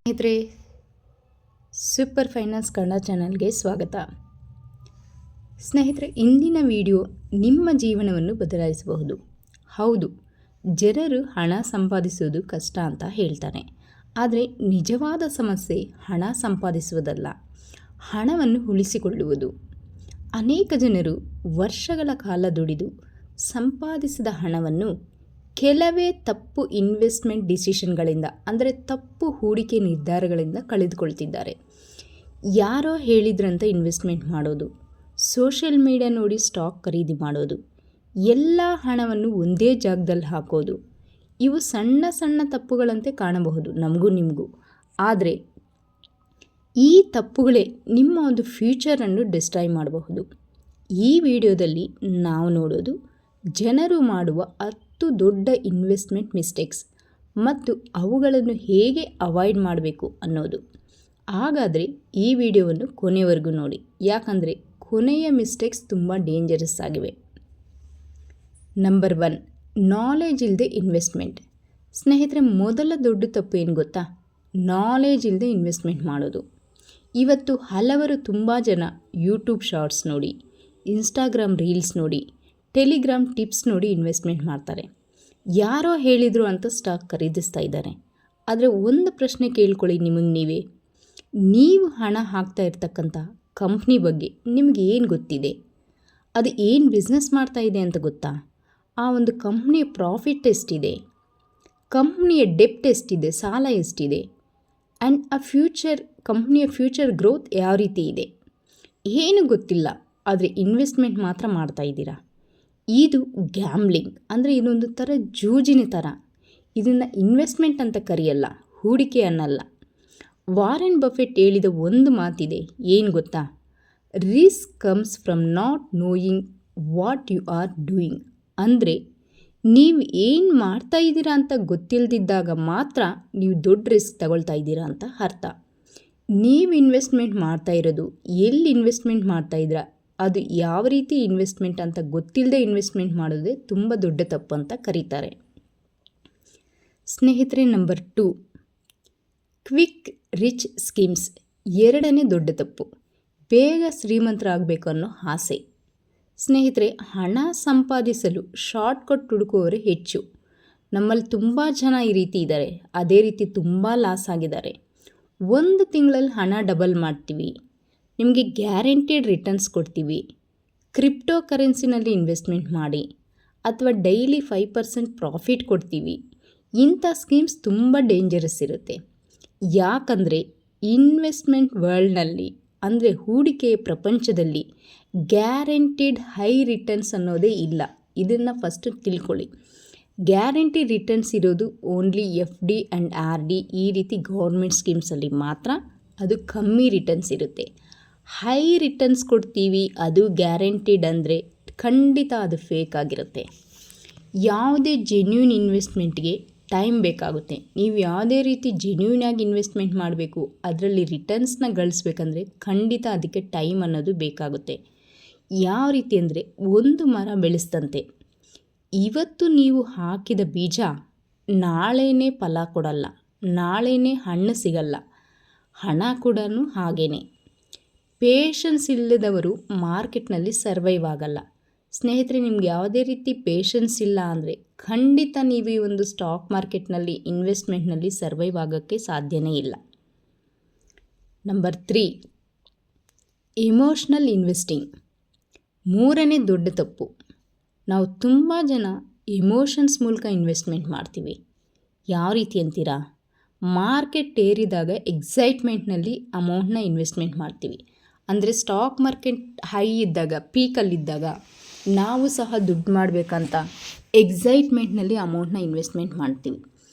ಸ್ನೇಹಿತರೆ, super finance Kannada ಚಾನಲ್ಗೆ ಸ್ವಾಗತ. ಸ್ನೇಹಿತರೆ, ಇಂದಿನ ವಿಡಿಯೋ ನಿಮ್ಮ ಜೀವನವನ್ನು ಬದಲಾಯಿಸಬಹುದು. ಹೌದು, ಜನರು ಹಣ ಸಂಪಾದಿಸುವುದು ಕಷ್ಟ ಅಂತ ಹೇಳ್ತಾರೆ. ಆದರೆ ನಿಜವಾದ ಸಮಸ್ಯೆ ಹಣ ಸಂಪಾದಿಸುವುದಲ್ಲ, ಹಣವನ್ನು ಉಳಿಸಿಕೊಳ್ಳುವುದು. ಅನೇಕ ಜನರು ವರ್ಷಗಳ ಕಾಲ ದುಡಿದು ಸಂಪಾದಿಸಿದ ಹಣವನ್ನು ಕೆಲವೇ ತಪ್ಪು ಇನ್ವೆಸ್ಟ್ಮೆಂಟ್ ಡಿಸಿಷನ್ಗಳಿಂದ, ಅಂದರೆ ತಪ್ಪು ಹೂಡಿಕೆ ನಿರ್ಧಾರಗಳಿಂದ ಕಳೆದುಕೊಳ್ತಿದ್ದಾರೆ. ಯಾರೋ ಹೇಳಿದ್ರಂತ ಇನ್ವೆಸ್ಟ್ಮೆಂಟ್ ಮಾಡೋದು, ಸೋಷಿಯಲ್ ಮೀಡಿಯಾ ನೋಡಿ ಸ್ಟಾಕ್ ಖರೀದಿ ಮಾಡೋದು, ಎಲ್ಲ ಹಣವನ್ನು ಒಂದೇ ಜಾಗದಲ್ಲಿ ಹಾಕೋದು, ಇವು ಸಣ್ಣ ಸಣ್ಣ ತಪ್ಪುಗಳಂತೆ ಕಾಣಬಹುದು ನಮಗೂ ನಿಮಗೂ. ಆದರೆ ಈ ತಪ್ಪುಗಳೇ ನಿಮ್ಮ ಒಂದು ಫ್ಯೂಚರನ್ನು ಡಿಸ್ಟ್ರಾಯ್ ಮಾಡಬಹುದು. ಈ ವಿಡಿಯೋದಲ್ಲಿ ನಾವು ನೋಡೋದು ಜನರು ಮಾಡುವ 10 ದೊಡ್ಡ ಇನ್ವೆಸ್ಟ್ಮೆಂಟ್ ಮಿಸ್ಟೇಕ್ಸ್ ಮತ್ತು ಅವುಗಳನ್ನು ಹೇಗೆ ಅವಾಯ್ಡ್ ಮಾಡಬೇಕು ಅನ್ನೋದು. ಹಾಗಾದರೆ ಈ ವಿಡಿಯೋವನ್ನು ಕೊನೆವರೆಗೂ ನೋಡಿ, ಯಾಕಂದರೆ ಕೊನೆಯ ಮಿಸ್ಟೇಕ್ಸ್ ತುಂಬ ಡೇಂಜರಸ್ ಆಗಿವೆ. ನಂಬರ್ 1, ನಾಲೆಜ್ ಇಲ್ಲದೆ ಇನ್ವೆಸ್ಟ್ಮೆಂಟ್. ಸ್ನೇಹಿತರೆ, ಮೊದಲ ದೊಡ್ಡ ತಪ್ಪು ಏನು ಗೊತ್ತಾ? ನಾಲೆಜ್ ಇಲ್ಲದೆ ಇನ್ವೆಸ್ಟ್ಮೆಂಟ್ ಮಾಡೋದು. ಇವತ್ತು ಹಲವರು ತುಂಬ ಜನ ಯೂಟ್ಯೂಬ್ ಶಾರ್ಟ್ಸ್ ನೋಡಿ, ಇನ್ಸ್ಟಾಗ್ರಾಮ್ ರೀಲ್ಸ್ ನೋಡಿ, ಟೆಲಿಗ್ರಾಮ್ ಟಿಪ್ಸ್ ನೋಡಿ ಇನ್ವೆಸ್ಟ್ಮೆಂಟ್ ಮಾಡ್ತಾರೆ. ಯಾರೋ ಹೇಳಿದರು ಅಂತ ಸ್ಟಾಕ್ ಖರೀದಿಸ್ತಾ ಇದ್ದಾರೆ. ಆದರೆ ಒಂದು ಪ್ರಶ್ನೆ ಕೇಳ್ಕೊಳ್ಳಿ ನಿಮಗೆ ನೀವೇ, ನೀವು ಹಣ ಹಾಕ್ತಾ ಇರ್ತಕ್ಕಂಥ ಕಂಪ್ನಿ ಬಗ್ಗೆ ನಿಮಗೆ ಏನು ಗೊತ್ತಿದೆ? ಅದು ಏನು ಬಿಸ್ನೆಸ್ ಮಾಡ್ತಾ ಇದೆ ಅಂತ ಗೊತ್ತಾ? ಆ ಒಂದು ಕಂಪ್ನಿಯ ಪ್ರಾಫಿಟ್ ಎಷ್ಟಿದೆ, ಕಂಪ್ನಿಯ ಡೆಪ್ಟ್ ಎಷ್ಟಿದೆ, ಸಾಲ ಎಷ್ಟಿದೆ, ಆ್ಯಂಡ್ ಕಂಪ್ನಿಯ ಫ್ಯೂಚರ್ ಗ್ರೋತ್ ಯಾವ ರೀತಿ ಇದೆ, ಏನು ಗೊತ್ತಿಲ್ಲ. ಆದರೆ ಇನ್ವೆಸ್ಟ್ಮೆಂಟ್ ಮಾತ್ರ ಮಾಡ್ತಾ ಇದ್ದೀರಾ. ಇದು ಗ್ಯಾಮ್ಲಿಂಗ್, ಅಂದರೆ ಇದೊಂದು ಥರ ಜೂಜಿನ ಥರ. ಇದನ್ನು ಇನ್ವೆಸ್ಟ್ಮೆಂಟ್ ಅಂತ ಕರೆಯಲ್ಲ, ಹೂಡಿಕೆ ಅನ್ನಲ್ಲ. ವಾರೆನ್ ಬಫೆಟ್ ಹೇಳಿದ ಒಂದು ಮಾತಿದೆ, ಏನು ಗೊತ್ತಾ? Risk comes from not knowing what you are doing. ಅಂದರೆ ನೀವು ಏನು ಮಾಡ್ತಾ ಇದ್ದೀರಾ ಅಂತ ಗೊತ್ತಿಲ್ಲದಿದ್ದಾಗ ಮಾತ್ರ ನೀವು ದೊಡ್ಡ ರಿಸ್ಕ್ ತಗೊಳ್ತಾ ಇದ್ದೀರಾ ಅಂತ ಅರ್ಥ. ನೀವು ಇನ್ವೆಸ್ಟ್ಮೆಂಟ್ ಮಾಡ್ತಾ ಇರೋದು ಎಲ್ಲಿ ಇನ್ವೆಸ್ಟ್ಮೆಂಟ್ ಮಾಡ್ತಾ ಇದ್ದೀರಾ, ಅದು ಯಾವ ರೀತಿ ಇನ್ವೆಸ್ಟ್ಮೆಂಟ್ ಅಂತ ಗೊತ್ತಿಲ್ಲದೆ ಇನ್ವೆಸ್ಟ್ಮೆಂಟ್ ಮಾಡೋದೇ ತುಂಬ ದೊಡ್ಡ ತಪ್ಪು ಅಂತ ಕರೀತಾರೆ. ಸ್ನೇಹಿತರೆ, ನಂಬರ್ 2, ಕ್ವಿಕ್ ರಿಚ್ ಸ್ಕೀಮ್ಸ್. ಎರಡನೇ ದೊಡ್ಡ ತಪ್ಪು, ಬೇಗ ಶ್ರೀಮಂತರಾಗಬೇಕು ಅನ್ನೋ ಆಸೆ. ಸ್ನೇಹಿತರೆ, ಹಣ ಸಂಪಾದಿಸಲು ಶಾರ್ಟ್ಕಟ್ ಹುಡುಕುವವರೇ ಹೆಚ್ಚು. ನಮ್ಮಲ್ಲಿ ತುಂಬ ಜನ ಈ ರೀತಿ ಇದ್ದಾರೆ, ಅದೇ ರೀತಿ ತುಂಬ ಲಾಸ್ ಆಗಿದ್ದಾರೆ. 1 ತಿಂಗಳಲ್ಲಿ ಹಣ ಡಬಲ್ ಮಾಡ್ತೀವಿ, ನಿಮಗೆ ಗ್ಯಾರಂಟಿಡ್ ರಿಟರ್ನ್ಸ್ ಕೊಡ್ತೀವಿ, ಕ್ರಿಪ್ಟೋ ಕರೆನ್ಸಿನಲ್ಲಿ ಇನ್ವೆಸ್ಟ್ಮೆಂಟ್ ಮಾಡಿ, ಅಥವಾ ಡೈಲಿ 5% ಪ್ರಾಫಿಟ್ ಕೊಡ್ತೀವಿ. ಇಂಥ ಸ್ಕೀಮ್ಸ್ ತುಂಬ ಡೇಂಜರಸ್ ಇರುತ್ತೆ. ಯಾಕಂದರೆ ಇನ್ವೆಸ್ಟ್ಮೆಂಟ್ ವರ್ಲ್ಡ್ನಲ್ಲಿ, ಅಂದರೆ ಹೂಡಿಕೆಯ ಪ್ರಪಂಚದಲ್ಲಿ ಗ್ಯಾರಂಟಿಡ್ ಹೈ ರಿಟರ್ನ್ಸ್ ಅನ್ನೋದೇ ಇಲ್ಲ. ಇದನ್ನು ಫಸ್ಟ್ ತಿಳ್ಕೊಳ್ಳಿ. ಗ್ಯಾರಂಟಿ ರಿಟರ್ನ್ಸ್ ಇರೋದು ಓನ್ಲಿ FD ಆ್ಯಂಡ್ RD, ಈ ರೀತಿ ಗೌರ್ಮೆಂಟ್ ಸ್ಕೀಮ್ಸಲ್ಲಿ ಮಾತ್ರ. ಅದು ಕಮ್ಮಿ ರಿಟರ್ನ್ಸ್ ಇರುತ್ತೆ. ಹೈ ರಿಟರ್ನ್ಸ್ ಕೊಡ್ತೀವಿ, ಅದು ಗ್ಯಾರಂಟಿಡ್ ಅಂದರೆ ಖಂಡಿತ ಅದು ಫೇಕ್ ಆಗಿರುತ್ತೆ. ಯಾವುದೇ ಜೆನ್ಯೂನ್ ಇನ್ವೆಸ್ಟ್ಮೆಂಟ್ಗೆ ಟೈಮ್ ಬೇಕಾಗುತ್ತೆ. ನೀವು ಯಾವುದೇ ರೀತಿ ಜೆನ್ಯೂನಾಗಿ ಇನ್ವೆಸ್ಟ್ಮೆಂಟ್ ಮಾಡಬೇಕು, ಅದರಲ್ಲಿ ರಿಟರ್ನ್ಸ್ನ ಗಳಿಸ್ಬೇಕಂದ್ರೆ ಖಂಡಿತ ಅದಕ್ಕೆ ಟೈಮ್ ಅನ್ನೋದು ಬೇಕಾಗುತ್ತೆ. ಯಾವ ರೀತಿ ಅಂದರೆ, ಒಂದು ಮರ ಬೆಳೆಸ್ತಂತೆ. ಇವತ್ತು ನೀವು ಹಾಕಿದ ಬೀಜ ನಾಳೆನೇ ಫಲ ಕೊಡಲ್ಲ, ನಾಳೆನೇ ಹಣ್ಣು ಸಿಗಲ್ಲ. ಹಣ ಕೂಡ ಹಾಗೇ. ಪೇಷನ್ಸ್ ಇಲ್ಲದವರು ಮಾರ್ಕೆಟ್ನಲ್ಲಿ ಸರ್ವೈವ್ ಆಗಲ್ಲ. ಸ್ನೇಹಿತರೆ, ನಿಮ್ಗೆ ಯಾವುದೇ ರೀತಿ ಪೇಷನ್ಸ್ ಇಲ್ಲ ಅಂದರೆ ಖಂಡಿತ ನೀವು ಈ ಒಂದು ಸ್ಟಾಕ್ ಮಾರ್ಕೆಟ್ನಲ್ಲಿ ಇನ್ವೆಸ್ಟ್ಮೆಂಟ್ನಲ್ಲಿ ಸರ್ವೈವ್ ಆಗೋಕ್ಕೆ ಸಾಧ್ಯನೇ ಇಲ್ಲ. Number 3, emotional investing. ಮೂರನೇ ದೊಡ್ಡ ತಪ್ಪು. ನಾವು ತುಂಬ ಜನ ಎಮೋಷನ್ಸ್ ಮೂಲಕ ಇನ್ವೆಸ್ಟ್ಮೆಂಟ್ ಮಾಡ್ತೀವಿ. ಯಾವ ರೀತಿ ಅಂತೀರಾ? ಮಾರ್ಕೆಟ್ ಏರಿದಾಗ ಎಕ್ಸೈಟ್ಮೆಂಟ್ನಲ್ಲಿ ಅಮೌಂಟ್ನ ಇನ್ವೆಸ್ಟ್ಮೆಂಟ್ ಮಾಡ್ತೀವಿ. ಅಂದರೆ ಸ್ಟಾಕ್ ಮಾರ್ಕೆಟ್ ಹೈ ಇದ್ದಾಗ, ಪೀಕಲ್ಲಿದ್ದಾಗ ನಾವು ಸಹ ದುಡ್ಡು ಮಾಡಬೇಕಂತ ಎಕ್ಸೈಟ್ಮೆಂಟ್ನಲ್ಲಿ ಅಮೌಂಟ್ನ ಇನ್ವೆಸ್ಟ್ಮೆಂಟ್ ಮಾಡ್ತೀವಿ.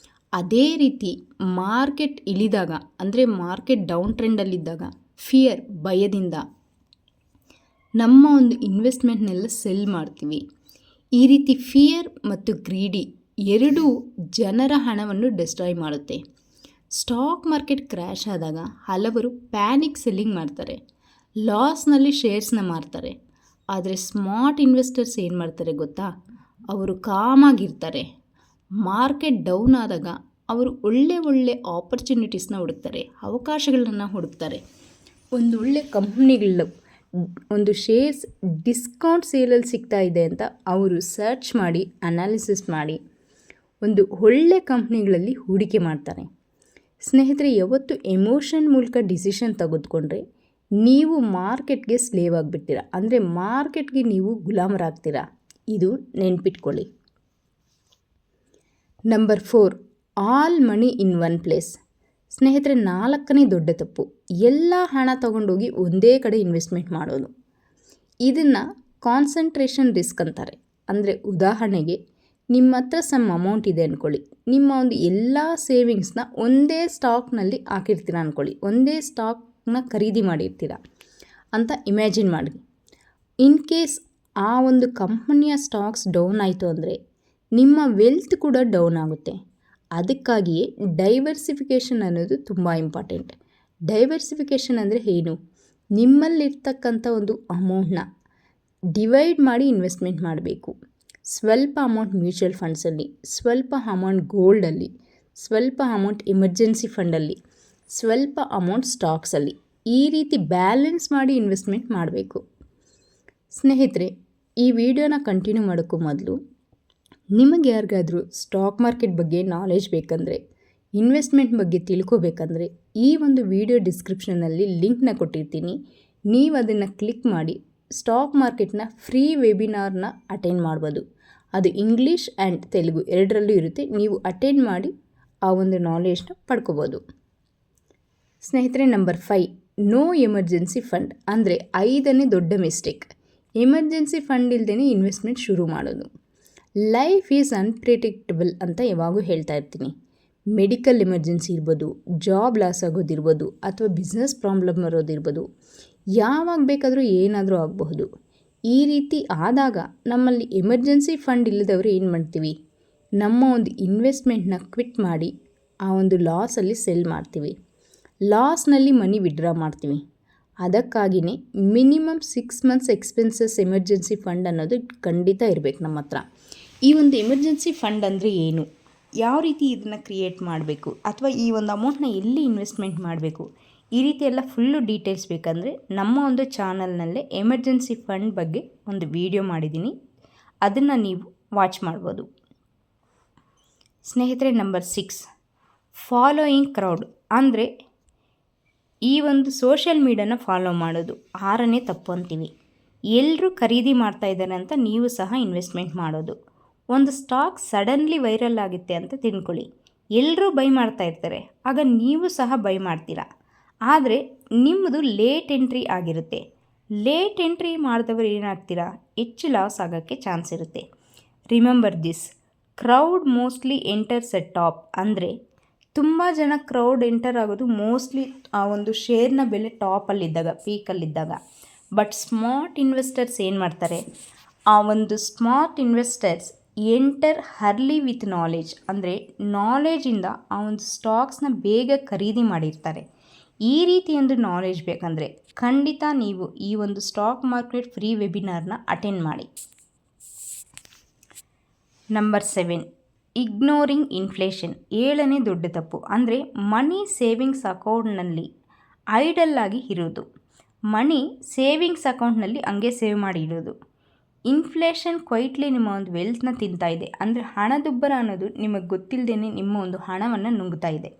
ಅದೇ ರೀತಿ ಮಾರ್ಕೆಟ್ ಇಳಿದಾಗ, ಅಂದರೆ ಮಾರ್ಕೆಟ್ ಡೌನ್ ಟ್ರೆಂಡಲ್ಲಿದ್ದಾಗ ಫಿಯರ್, ಭಯದಿಂದ ನಮ್ಮ ಒಂದು ಇನ್ವೆಸ್ಟ್ಮೆಂಟ್ನೆಲ್ಲ ಸೆಲ್ ಮಾಡ್ತೀವಿ. ಈ ರೀತಿ ಫಿಯರ್ ಮತ್ತು ಗ್ರೀಡಿ ಎರಡೂ ಜನರ ಹಣವನ್ನು ಡಿಸ್ಟ್ರಾಯ್ ಮಾಡುತ್ತೆ. ಸ್ಟಾಕ್ ಮಾರ್ಕೆಟ್ ಕ್ರ್ಯಾಶ್ ಆದಾಗ ಹಲವರು ಪ್ಯಾನಿಕ್ ಸೆಲ್ಲಿಂಗ್ ಮಾಡ್ತಾರೆ, ಲಾಸ್ನಲ್ಲಿ ಶೇರ್ಸ್ನ ಮಾರ್ತಾರೆ. ಆದರೆ ಸ್ಮಾರ್ಟ್ ಇನ್ವೆಸ್ಟರ್ಸ್ ಏನು ಮಾಡ್ತಾರೆ ಗೊತ್ತಾ? ಅವರು ಕಾಮಾಗಿರ್ತಾರೆ. ಮಾರ್ಕೆಟ್ ಡೌನ್ ಆದಾಗ ಅವರು ಒಳ್ಳೆ ಆಪರ್ಚುನಿಟೀಸ್ನ ಹುಡುಕ್ತಾರೆ, ಅವಕಾಶಗಳನ್ನು ಹುಡುಕ್ತಾರೆ. ಒಂದು ಒಳ್ಳೆ ಕಂಪ್ನಿಗಳು ಒಂದು ಶೇರ್ಸ್ ಡಿಸ್ಕೌಂಟ್ ಸೇಲಲ್ಲಿ ಸಿಗ್ತಾ ಇದೆ ಅಂತ ಅವರು ಸರ್ಚ್ ಮಾಡಿ ಅನಾಲಿಸಿಸ್ ಮಾಡಿ ಒಂದು ಒಳ್ಳೆ ಕಂಪ್ನಿಗಳಲ್ಲಿ ಹೂಡಿಕೆ ಮಾಡ್ತಾರೆ. ಸ್ನೇಹಿತರೆ, ಯಾವತ್ತು ಎಮೋಷನ್ ಮೂಲಕ ಡಿಸಿಷನ್ ತೆಗೆದುಕೊಂಡ್ರೆ ನೀವು ಮಾರ್ಕೆಟ್ಗೆ ಸ್ಲೇವ್ ಆಗಿಬಿಡ್ತೀರ, ಅಂದರೆ ಮಾರ್ಕೆಟ್ಗೆ ನೀವು ಗುಲಾಮರಾಗ್ತೀರಾ. ಇದು ನೆನ್ಪಿಟ್ಕೊಳ್ಳಿ. Number 4, all money in one place. ಸ್ನೇಹಿತರೆ, 4ನೇ ದೊಡ್ಡ ತಪ್ಪು, ಎಲ್ಲ ಹಣ ತಗೊಂಡೋಗಿ ಒಂದೇ ಕಡೆ ಇನ್ವೆಸ್ಟ್ಮೆಂಟ್ ಮಾಡೋದು. ಇದನ್ನು ಕಾನ್ಸಂಟ್ರೇಷನ್ ರಿಸ್ಕ್ ಅಂತಾರೆ. ಅಂದರೆ ಉದಾಹರಣೆಗೆ ನಿಮ್ಮ ಹತ್ರ ಸಮ್ ಅಮೌಂಟ್ ಇದೆ ಅಂದ್ಕೊಳ್ಳಿ, ನಿಮ್ಮ ಒಂದು ಎಲ್ಲ ಸೇವಿಂಗ್ಸ್ನ ಒಂದೇ ಸ್ಟಾಕ್ನಲ್ಲಿ ಹಾಕಿರ್ತೀರ ಅಂದ್ಕೊಳ್ಳಿ, ಒಂದೇ ಸ್ಟಾಕ್ನ ಖರೀದಿ ಮಾಡಿರ್ತೀರ ಅಂತ ಇಮ್ಯಾಜಿನ್ ಮಾಡಿ. ಇನ್ ಕೇಸ್ ಆ ಒಂದು ಕಂಪನಿಯ ಸ್ಟಾಕ್ಸ್ ಡೌನ್ ಆಯಿತು ಅಂದರೆ ನಿಮ್ಮ ವೆಲ್ತ್ ಕೂಡ ಡೌನ್ ಆಗುತ್ತೆ. ಅದಕ್ಕಾಗಿಯೇ ಡೈವರ್ಸಿಫಿಕೇಷನ್ ಅನ್ನೋದು ತುಂಬ ಇಂಪಾರ್ಟೆಂಟ್. ಡೈವರ್ಸಿಫಿಕೇಷನ್ ಅಂದರೆ ಏನು? ನಿಮ್ಮಲ್ಲಿರ್ತಕ್ಕಂಥ ಒಂದು ಅಮೌಂಟ್ನ ಡಿವೈಡ್ ಮಾಡಿ ಇನ್ವೆಸ್ಟ್ಮೆಂಟ್ ಮಾಡಬೇಕು. ಸ್ವಲ್ಪ ಅಮೌಂಟ್ ಮ್ಯೂಚುವಲ್ ಫಂಡ್ಸಲ್ಲಿ, ಸ್ವಲ್ಪ ಅಮೌಂಟ್ ಗೋಲ್ಡಲ್ಲಿ, ಸ್ವಲ್ಪ ಅಮೌಂಟ್ ಎಮರ್ಜೆನ್ಸಿ ಫಂಡಲ್ಲಿ, ಸ್ವಲ್ಪ ಅಮೌಂಟ್ ಸ್ಟಾಕ್ಸಲ್ಲಿ, ಈ ರೀತಿ ಬ್ಯಾಲೆನ್ಸ್ ಮಾಡಿ ಇನ್ವೆಸ್ಟ್ಮೆಂಟ್ ಮಾಡಬೇಕು. ಸ್ನೇಹಿತರೆ, ಈ ವಿಡಿಯೋನ ಕಂಟಿನ್ಯೂ ಮಾಡೋಕ್ಕೂ ಮೊದಲು ನಿಮಗೆ ಯಾರಿಗಾದರೂ ಸ್ಟಾಕ್ ಮಾರ್ಕೆಟ್ ಬಗ್ಗೆ ನಾಲೆಜ್ ಬೇಕಂದರೆ, ಇನ್ವೆಸ್ಟ್ಮೆಂಟ್ ಬಗ್ಗೆ ತಿಳ್ಕೋಬೇಕಂದ್ರೆ ಈ ಒಂದು ವಿಡಿಯೋ ಡಿಸ್ಕ್ರಿಪ್ಷನಲ್ಲಿ ಲಿಂಕ್ನ ಕೊಟ್ಟಿರ್ತೀನಿ. ನೀವು ಅದನ್ನು ಕ್ಲಿಕ್ ಮಾಡಿ ಸ್ಟಾಕ್ ಮಾರ್ಕೆಟ್ನ ಫ್ರೀ ವೆಬಿನಾರ್ನ ಅಟೆಂಡ್ ಮಾಡ್ಬೋದು. ಅದು ಇಂಗ್ಲೀಷ್ ಆ್ಯಂಡ್ ತೆಲುಗು ಎರಡರಲ್ಲೂ ಇರುತ್ತೆ. ನೀವು ಅಟೆಂಡ್ ಮಾಡಿ ಆ ಒಂದು ನಾಲೆಜ್ನ ಪಡ್ಕೋಬೋದು. ಸ್ನೇಹಿತರೆ, ನಂಬರ್ 5, ನೋ ಎಮರ್ಜೆನ್ಸಿ ಫಂಡ್. ಅಂದರೆ 5ನೇ ದೊಡ್ಡ ಮಿಸ್ಟೇಕ್, ಎಮರ್ಜೆನ್ಸಿ ಫಂಡ್ ಇಲ್ಲದೇ ಇನ್ವೆಸ್ಟ್ಮೆಂಟ್ ಶುರು ಮಾಡೋದು. ಲೈಫ್ ಈಸ್ ಅನ್ಪ್ರೆಡಿಕ್ಟಬಲ್ ಅಂತ ಯಾವಾಗೂ ಹೇಳ್ತಾ ಇರ್ತೀನಿ. ಮೆಡಿಕಲ್ ಎಮರ್ಜೆನ್ಸಿ ಇರ್ಬೋದು, ಜಾಬ್ ಲಾಸ್ ಆಗೋದಿರ್ಬೋದು, ಅಥವಾ ಬಿಸ್ನೆಸ್ ಪ್ರಾಬ್ಲಮ್ ಬರೋದಿರ್ಬೋದು, ಯಾವಾಗ ಬೇಕಾದರೂ ಏನಾದರೂ ಆಗಬಹುದು. ಈ ರೀತಿ ಆದಾಗ ನಮ್ಮಲ್ಲಿ ಎಮರ್ಜೆನ್ಸಿ ಫಂಡ್ ಇಲ್ಲದವರು ಏನು ಮಾಡ್ತೀವಿ? ನಮ್ಮ ಒಂದು ಇನ್ವೆಸ್ಟ್ಮೆಂಟ್ನ ಕ್ವಿಟ್ ಮಾಡಿ ಆ ಒಂದು ಲಾಸಲ್ಲಿ ಸೆಲ್ ಮಾಡ್ತೀವಿ, ಲಾಸ್ನಲ್ಲಿ ಮನಿ ವಿಡ್ರಾ ಮಾಡ್ತೀವಿ. ಅದಕ್ಕಾಗಿಯೇ minimum 6 months expenses emergency fund ಅನ್ನೋದು ಖಂಡಿತ ಇರಬೇಕು ನಮ್ಮ ಹತ್ರ. ಈ ಒಂದು ಎಮರ್ಜೆನ್ಸಿ ಫಂಡ್ ಅಂದರೆ ಏನು, ಯಾವ ರೀತಿ ಇದನ್ನು ಕ್ರಿಯೇಟ್ ಮಾಡಬೇಕು, ಅಥವಾ ಈ ಒಂದು ಅಮೌಂಟ್ನ ಎಲ್ಲಿ ಇನ್ವೆಸ್ಟ್ಮೆಂಟ್ ಮಾಡಬೇಕು, ಈ ರೀತಿ ಎಲ್ಲ ಫುಲ್ಲು ಡೀಟೇಲ್ಸ್ ಬೇಕಂದರೆ ನಮ್ಮ ಒಂದು ಚಾನಲ್ನಲ್ಲೇ ಎಮರ್ಜೆನ್ಸಿ ಫಂಡ್ ಬಗ್ಗೆ ಒಂದು ವಿಡಿಯೋ ಮಾಡಿದ್ದೀನಿ, ಅದನ್ನು ನೀವು ವಾಚ್ ಮಾಡ್ಬೋದು. ಸ್ನೇಹಿತರೆ, ನಂಬರ್ 6, ಫಾಲೋಯಿಂಗ್ ಕ್ರೌಡ್. ಅಂದರೆ ಈ ಒಂದು ಸೋಷಿಯಲ್ ಮೀಡಿಯಾನ ಫಾಲೋ ಮಾಡೋದು 6ನೇ ತಪ್ಪು ಅಂತೀವಿ. ಎಲ್ಲರೂ ಖರೀದಿ ಮಾಡ್ತಾ ಇದ್ದಾರೆ ಅಂತ ನೀವು ಸಹ ಇನ್ವೆಸ್ಟ್ಮೆಂಟ್ ಮಾಡೋದು. ಒಂದು ಸ್ಟಾಕ್ ಸಡನ್ಲಿ ವೈರಲ್ ಆಗುತ್ತೆ ಅಂತ ತಿಳ್ಕೊಳ್ಳಿ, ಎಲ್ಲರೂ ಬೈ ಮಾಡ್ತಾ ಇರ್ತಾರೆ, ಆಗ ನೀವು ಸಹ ಬೈ ಮಾಡ್ತೀರಾ. ಆದರೆ ನಿಮ್ಮದು ಲೇಟ್ ಎಂಟ್ರಿ ಆಗಿರುತ್ತೆ. ಲೇಟ್ ಎಂಟ್ರಿ ಮಾಡಿದವರು ಏನಾಗ್ತೀರಾ? ಹೆಚ್ಚು ಲಾಸ್ ಆಗೋಕ್ಕೆ ಚಾನ್ಸ್ ಇರುತ್ತೆ. Remember this, crowd mostly enters at top. ಅಂದರೆ ತುಂಬ ಜನ ಕ್ರೌಡ್ ಎಂಟರ್ ಆಗೋದು ಮೋಸ್ಟ್ಲಿ ಆ ಒಂದು ಶೇರ್ನ ಬೆಲೆ ಟಾಪಲ್ಲಿದ್ದಾಗ, ಪೀಕಲ್ಲಿದ್ದಾಗ. ಬಟ್ ಸ್ಮಾರ್ಟ್ ಇನ್ವೆಸ್ಟರ್ಸ್ ಏನು ಮಾಡ್ತಾರೆ? ಆ ಒಂದು smart investors enter early with knowledge. ಅಂದರೆ ನಾಲೆಜಿಂದ ಆ ಒಂದು ಸ್ಟಾಕ್ಸ್ನ ಬೇಗ ಖರೀದಿ ಮಾಡಿರ್ತಾರೆ. ಈ ರೀತಿ ಒಂದು ನಾಲೆಜ್ ಬೇಕಂದರೆ ಖಂಡಿತ ನೀವು ಈ ಒಂದು ಸ್ಟಾಕ್ ಮಾರ್ಕೆಟ್ ಫ್ರೀ ವೆಬಿನಾರ್ನ ಅಟೆಂಡ್ ಮಾಡಿ. Number 7, ignoring inflation. 7ನೇ ದೊಡ್ಡ ತಪ್ಪು. ಅಂದರೆ ಮನಿ ಸೇವಿಂಗ್ಸ್ ಅಕೌಂಟ್ನಲ್ಲಿ ಐಡಲ್ ಆಗಿ ಇರೋದು. ಮನಿ ಸೇವಿಂಗ್ಸ್ ಅಕೌಂಟ್ನಲ್ಲಿ ಹಂಗೆ ಸೇವ್ ಮಾಡಿ ಇಡೋದು. ಇನ್ಫ್ಲೇಷನ್ ಕ್ವೈಟ್ಲಿ ನಿಮ್ಮ ಒಂದು ವೆಲ್ತ್ನ ತಿಂತಾ ಇದೆ. ಅಂದರೆ ಹಣದುಬ್ಬರ ಅನ್ನೋದು ನಿಮಗೆ ಗೊತ್ತಿಲ್ಲದೇ ನಿಮ್ಮ ಒಂದು ಹಣವನ್ನು ನುಂಗ್ತಾ ಇದೆ.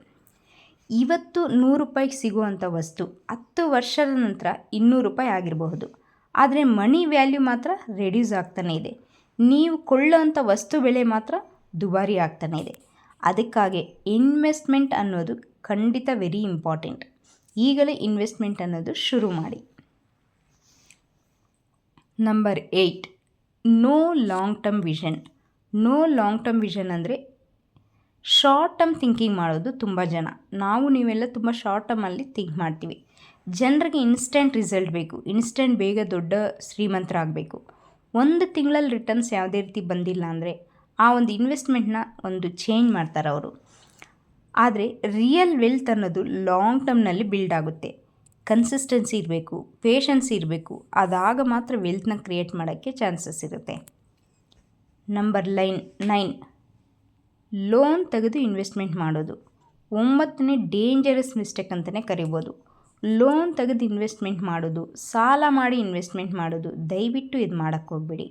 ಇವತ್ತು 100 ರೂಪಾಯಿಗೆ ಸಿಗುವಂಥ ವಸ್ತು 10 ವರ್ಷದ ನಂತರ 200 ರೂಪಾಯಿ ಆಗಿರಬಹುದು. ಆದರೆ ಮನಿ ವ್ಯಾಲ್ಯೂ ಮಾತ್ರ ರೆಡ್ಯೂಸ್ ಆಗ್ತಾನೆ ಇದೆ. ನೀವು ಕೊಳ್ಳೋವಂಥ ವಸ್ತು ಬೆಲೆ ಮಾತ್ರ ದುಬಾರಿ ಆಗ್ತಾನೆ ಇದೆ. ಅದಕ್ಕಾಗಿ ಇನ್ವೆಸ್ಟ್ಮೆಂಟ್ ಅನ್ನೋದು ಖಂಡಿತ ವೆರಿ ಇಂಪಾರ್ಟೆಂಟ್. ಈಗಲೇ ಇನ್ವೆಸ್ಟ್ಮೆಂಟ್ ಅನ್ನೋದು ಶುರು ಮಾಡಿ. Number 8, no long term vision. No long term vision ಅಂದರೆ ಶಾರ್ಟ್ ಟರ್ಮ್ ಥಿಂಕಿಂಗ್ ಮಾಡೋದು ತುಂಬ ಜನ. ನೀವೆಲ್ಲ ತುಂಬ ಶಾರ್ಟ್ ಟರ್ಮಲ್ಲಿ ಥಿಂಕ್ ಮಾಡ್ತೀವಿ. ಜನರಿಗೆ ಇನ್ಸ್ಟೆಂಟ್ ರಿಸಲ್ಟ್ ಬೇಕು, ಇನ್ಸ್ಟೆಂಟ್ ಬೇಗ ದೊಡ್ಡ ಶ್ರೀಮಂತರಾಗಬೇಕು. 1 ತಿಂಗಳಲ್ಲಿ ರಿಟರ್ನ್ಸ್ ಯಾವುದೇ ರೀತಿ ಬಂದಿಲ್ಲ ಅಂದರೆ ಆ ಒಂದು ಇನ್ವೆಸ್ಟ್ಮೆಂಟ್ನ ಒಂದು ಚೇಂಜ್ ಮಾಡ್ತಾರೆ ಅವರು. ಆದರೆ ರಿಯಲ್ ವೆಲ್ತ್ ಅನ್ನೋದು ಲಾಂಗ್ ಟರ್ಮ್ನಲ್ಲಿ ಬಿಲ್ಡ್ ಆಗುತ್ತೆ. ಕನ್ಸಿಸ್ಟೆನ್ಸಿ ಇರಬೇಕು, ಪೇಷನ್ಸ್ ಇರಬೇಕು. ಅದಾಗ ಮಾತ್ರ ವೆಲ್ತ್ನ ಕ್ರಿಯೇಟ್ ಮಾಡೋಕ್ಕೆ ಚಾನ್ಸಸ್ ಇರುತ್ತೆ. ನಂಬರ್ 9, ಲೋನ್ ತೆಗೆದು ಇನ್ವೆಸ್ಟ್ಮೆಂಟ್ ಮಾಡೋದು. 9ನೇ ಡೇಂಜರಸ್ ಮಿಸ್ಟೇಕ್ ಅಂತಲೇ ಕರಿಬೋದು. ಲೋನ್ ತೆಗೆದು ಇನ್ವೆಸ್ಟ್ಮೆಂಟ್ ಮಾಡೋದು, ಸಾಲ ಮಾಡಿ ಇನ್ವೆಸ್ಟ್ಮೆಂಟ್ ಮಾಡೋದು. ದಯವಿಟ್ಟು ಇದು ಮಾಡೋಕ್ಕೆ ಹೋಗ್ಬೇಡಿ.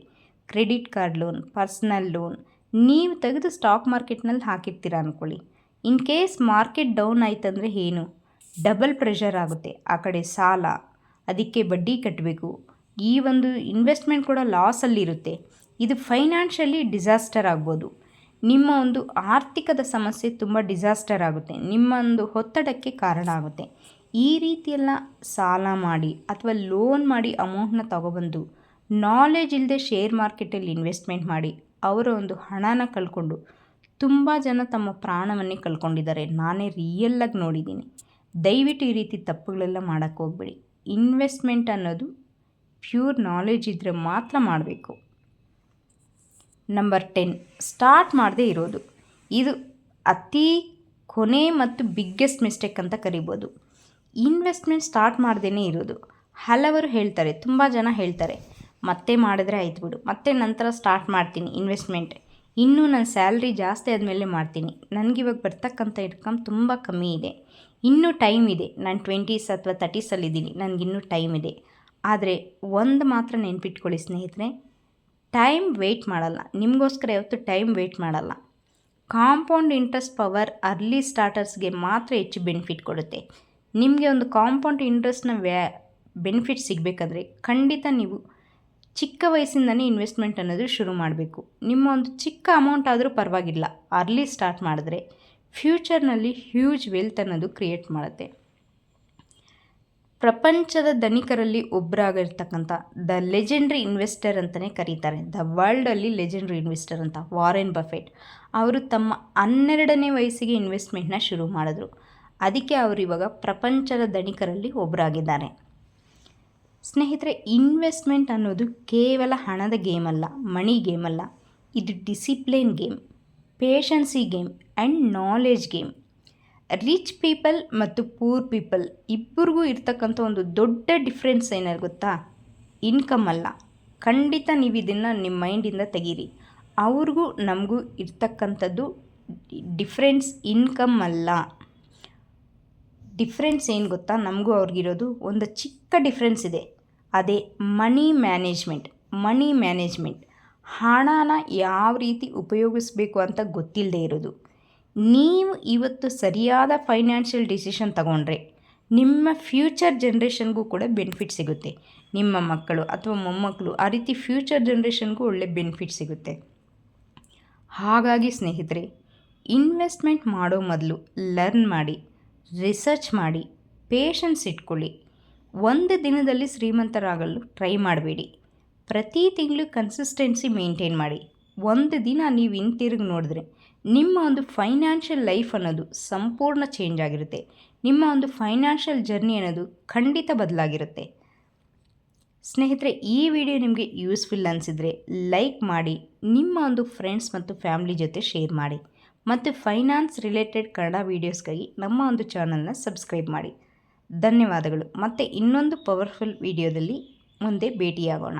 Credit card loan, personal loan ನೀವು ತೆಗೆದು ಸ್ಟಾಕ್ ಮಾರ್ಕೆಟ್ನಲ್ಲಿ ಹಾಕಿರ್ತೀರ ಅಂದ್ಕೊಳ್ಳಿ. ಇನ್ ಕೇಸ್ ಮಾರ್ಕೆಟ್ ಡೌನ್ ಆಯ್ತಂದರೆ ಏನು, ಡಬಲ್ ಪ್ರೆಷರ್ ಆಗುತ್ತೆ. ಆ ಕಡೆ ಸಾಲ, ಅದಕ್ಕೆ ಬಡ್ಡಿ ಕಟ್ಟಬೇಕು, ಈ ಒಂದು ಇನ್ವೆಸ್ಟ್ಮೆಂಟ್ ಕೂಡ ಲಾಸಲ್ಲಿರುತ್ತೆ. ಇದು ಫೈನಾನ್ಷಿಯಲಿ ಡಿಸಾಸ್ಟರ್ ಆಗ್ಬೋದು. ನಿಮ್ಮ ಒಂದು ಆರ್ಥಿಕದ ಸಮಸ್ಯೆ ತುಂಬ ಡಿಸಾಸ್ಟರ್ ಆಗುತ್ತೆ. ನಿಮ್ಮ ಒಂದು ಒತ್ತಡಕ್ಕೆ ಕಾರಣ ಆಗುತ್ತೆ. ಈ ರೀತಿಯೆಲ್ಲ ಸಾಲ ಮಾಡಿ ಅಥವಾ ಲೋನ್ ಮಾಡಿ ಅಮೌಂಟ್ನ ತಗೊಬಂದು ನಾಲೆಜ್ ಇಲ್ಲದೆ ಶೇರ್ ಮಾರ್ಕೆಟಲ್ಲಿ ಇನ್ವೆಸ್ಟ್ಮೆಂಟ್ ಮಾಡಿ ಅವರ ಒಂದು ಹಣನ ಕಳ್ಕೊಂಡು ತುಂಬ ಜನ ತಮ್ಮ ಪ್ರಾಣವನ್ನೇ ಕಳ್ಕೊಂಡಿದ್ದಾರೆ. ನಾನೇ ರಿಯಲ್ಲಾಗಿ ನೋಡಿದ್ದೀನಿ. ದಯವಿಟ್ಟು ಈ ರೀತಿ ತಪ್ಪುಗಳೆಲ್ಲ ಮಾಡೋಕ್ಕೆ ಹೋಗ್ಬೇಡಿ. ಇನ್ವೆಸ್ಟ್ಮೆಂಟ್ ಅನ್ನೋದು ಪ್ಯೂರ್ ನಾಲೆಜ್ ಇದ್ದರೆ ಮಾತ್ರ ಮಾಡಬೇಕು. ನಂಬರ್ 10, ಸ್ಟಾರ್ಟ್ ಮಾಡದೇ ಇರೋದು. ಇದು ಅತಿ ಕೊನೆ ಮತ್ತು ಬಿಗ್ಗೆಸ್ಟ್ ಮಿಸ್ಟೇಕ್ ಅಂತ ಕರಿಬೋದು. ಇನ್ವೆಸ್ಟ್ಮೆಂಟ್ ಸ್ಟಾರ್ಟ್ ಮಾಡ್ದೇ ಇರೋದು. ಹಲವರು ಹೇಳ್ತಾರೆ, ತುಂಬ ಜನ ಹೇಳ್ತಾರೆ, ಮತ್ತೆ ಮಾಡಿದ್ರೆ ಆಯ್ತು ಬಿಡು, ಮತ್ತೆ ನಂತರ ಸ್ಟಾರ್ಟ್ ಮಾಡ್ತೀನಿ ಇನ್ವೆಸ್ಟ್ಮೆಂಟ್, ಇನ್ನೂ ನನ್ನ ಸ್ಯಾಲ್ರಿ ಜಾಸ್ತಿ ಆದಮೇಲೆ ಮಾಡ್ತೀನಿ, ನನಗಿವಾಗ ಬರ್ತಕ್ಕಂಥ ಇನ್ಕಮ್ ತುಂಬ ಕಮ್ಮಿ ಇದೆ, ಇನ್ನೂ ಟೈಮ್ ಇದೆ, ನಾನು 20s ಅಥವಾ 30ಸಲ್ಲಿದ್ದೀನಿ, ನನಗಿನ್ನೂ ಟೈಮ್ ಇದೆ. ಆದರೆ ಒಂದು ಮಾತ್ರ ನೆನ್ಪಿಟ್ಕೊಳ್ಳಿ ಸ್ನೇಹಿತರೆ, ಟೈಮ್ ವೆಯ್ಟ್ ಮಾಡಲ್ಲ. ನಿಮಗೋಸ್ಕರ ಯಾವತ್ತೂ ಟೈಮ್ ವೆಯ್ಟ್ ಮಾಡಲ್ಲ. ಕಾಂಪೌಂಡ್ ಇಂಟ್ರೆಸ್ಟ್ ಪವರ್ ಅರ್ಲಿ ಸ್ಟಾರ್ಟರ್ಸ್ಗೆ ಮಾತ್ರ ಹೆಚ್ಚು ಬೆನಿಫಿಟ್ ಕೊಡುತ್ತೆ. ನಿಮಗೆ ಒಂದು ಕಾಂಪೌಂಡ್ ಇಂಟ್ರೆಸ್ಟ್ನ ಬೆನಿಫಿಟ್ ಸಿಗಬೇಕಂದ್ರೆ ಖಂಡಿತ ನೀವು ಚಿಕ್ಕ ವಯಸ್ಸಿಂದನೇ ಇನ್ವೆಸ್ಟ್ಮೆಂಟ್ ಅನ್ನೋದು ಶುರು ಮಾಡಬೇಕು. ನಿಮ್ಮ ಒಂದು ಚಿಕ್ಕ ಅಮೌಂಟ್ ಆದರೂ ಪರವಾಗಿಲ್ಲ, ಅರ್ಲಿ ಸ್ಟಾರ್ಟ್ ಮಾಡಿದ್ರೆ ಫ್ಯೂಚರ್ನಲ್ಲಿ ಹ್ಯೂಜ್ ವೆಲ್ತ್ ಅನ್ನೋದು ಕ್ರಿಯೇಟ್ ಮಾಡುತ್ತೆ. ಪ್ರಪಂಚದ ಧನಿಕರಲ್ಲಿ ಒಬ್ಬರಾಗಿರ್ತಕ್ಕಂಥ ದ ಲೆಜೆಂಡ್ರಿ ಇನ್ವೆಸ್ಟರ್ ಅಂತಲೇ ಕರೀತಾರೆ. ದ ವರ್ಲ್ಡಲ್ಲಿ ಲೆಜೆಂಡ್ರಿ ಇನ್ವೆಸ್ಟರ್ ಅಂತ ವಾರೆನ್ ಬಫೆಟ್ ಅವರು ತಮ್ಮ 12ನೇ ವಯಸ್ಸಿಗೆ ಇನ್ವೆಸ್ಟ್ಮೆಂಟ್ನ ಶುರು ಮಾಡಿದ್ರು. ಅದಕ್ಕೆ ಅವರು ಇವಾಗ ಪ್ರಪಂಚದ ಧನಿಕರಲ್ಲಿ ಒಬ್ಬರಾಗಿದ್ದಾರೆ. ಸ್ನೇಹಿತರೆ, ಇನ್ವೆಸ್ಟ್ಮೆಂಟ್ ಅನ್ನೋದು ಕೇವಲ ಹಣದ ಗೇಮ್ ಅಲ್ಲ, ಮನಿ ಗೇಮ್ ಅಲ್ಲ. ಇದು discipline game, patience game and knowledge game. Rich people ಮತ್ತು ಪೂರ್ ಪೀಪಲ್ ಇಬ್ಬರಿಗೂ ಇರ್ತಕ್ಕಂಥ ಒಂದು ದೊಡ್ಡ ಡಿಫ್ರೆನ್ಸ್ ಏನಾರು ಗೊತ್ತಾ? ಇನ್ಕಮ್ ಅಲ್ಲ. ಖಂಡಿತ ನೀವು ಇದನ್ನು ನಿಮ್ಮ ಮೈಂಡಿಂದ ತೆಗೀರಿ. ಅವ್ರಿಗೂ ನಮಗೂ ಇರ್ತಕ್ಕಂಥದ್ದು ಡಿಫ್ರೆನ್ಸ್ ಇನ್ಕಮ್ ಅಲ್ಲ. ಡಿಫ್ರೆನ್ಸ್ ಏನು ಗೊತ್ತಾ? ನಮಗೂ ಅವ್ರಿಗಿರೋದು ಒಂದು ಚಿಕ್ಕ ಡಿಫ್ರೆನ್ಸ್ ಇದೆ. ಅದೇ ಮನಿ ಮ್ಯಾನೇಜ್ಮೆಂಟ್. ಹಣನ ಯಾವ ರೀತಿ ಉಪಯೋಗಿಸ್ಬೇಕು ಅಂತ ಗೊತ್ತಿಲ್ಲದೆ ಇರೋದು. ನೀವು ಇವತ್ತು ಸರಿಯಾದ ಫೈನಾನ್ಷಿಯಲ್ ಡಿಸಿಷನ್ ತಗೊಂಡ್ರೆ ನಿಮ್ಮ ಫ್ಯೂಚರ್ ಜನ್ರೇಷನ್ಗೂ ಕೂಡ ಬೆನಿಫಿಟ್ ಸಿಗುತ್ತೆ. ನಿಮ್ಮ ಮಕ್ಕಳು ಅಥವಾ ಮೊಮ್ಮಕ್ಕಳು ಆ ರೀತಿ ಫ್ಯೂಚರ್ ಜನ್ರೇಷನ್ಗೂ ಒಳ್ಳೆ ಬೆನಿಫಿಟ್ ಸಿಗುತ್ತೆ. ಹಾಗಾಗಿ ಸ್ನೇಹಿತರೆ, ಇನ್ವೆಸ್ಟ್ಮೆಂಟ್ ಮಾಡೋ ಮೊದಲು ಲರ್ನ್ ಮಾಡಿ, ರಿಸರ್ಚ್ ಮಾಡಿ, ಪೇಷನ್ಸ್ ಇಟ್ಕೊಳ್ಳಿ. ಒಂದು ದಿನದಲ್ಲಿ ಶ್ರೀಮಂತರಾಗಲು ಟ್ರೈ ಮಾಡಬೇಡಿ. ಪ್ರತಿ ತಿಂಗಳು ಕನ್ಸಿಸ್ಟೆನ್ಸಿ ಮೇಂಟೈನ್ ಮಾಡಿ. ಒಂದು ದಿನ ನೀವು ಹಿಂತಿರುಗಿ ನೋಡಿದ್ರೆ ನಿಮ್ಮ ಒಂದು ಫೈನಾನ್ಷಿಯಲ್ ಲೈಫ್ ಅನ್ನೋದು ಸಂಪೂರ್ಣ ಚೇಂಜ್ ಆಗಿರುತ್ತೆ. ನಿಮ್ಮ ಒಂದು ಫೈನಾನ್ಷಿಯಲ್ ಜರ್ನಿ ಅನ್ನೋದು ಖಂಡಿತ ಬದಲಾಗಿರುತ್ತೆ. ಸ್ನೇಹಿತರೆ, ಈ ವಿಡಿಯೋ ನಿಮಗೆ ಯೂಸ್ಫುಲ್ ಅನಿಸಿದರೆ ಲೈಕ್ ಮಾಡಿ, ನಿಮ್ಮ ಒಂದು ಫ್ರೆಂಡ್ಸ್ ಮತ್ತು ಫ್ಯಾಮಿಲಿ ಜೊತೆ ಶೇರ್ ಮಾಡಿ, ಮತ್ತು ಫೈನಾನ್ಸ್ ರಿಲೇಟೆಡ್ ಕನ್ನಡ ವೀಡಿಯೋಸ್ಗಾಗಿ ನಮ್ಮ ಒಂದು ಚಾನಲ್ನ ಸಬ್ಸ್ಕ್ರೈಬ್ ಮಾಡಿ. ಧನ್ಯವಾದಗಳು. ಮತ್ತೆ ಇನ್ನೊಂದು ಪವರ್ಫುಲ್ ವಿಡಿಯೋದಲ್ಲಿ ಮುಂದೆ ಭೇಟಿಯಾಗೋಣ.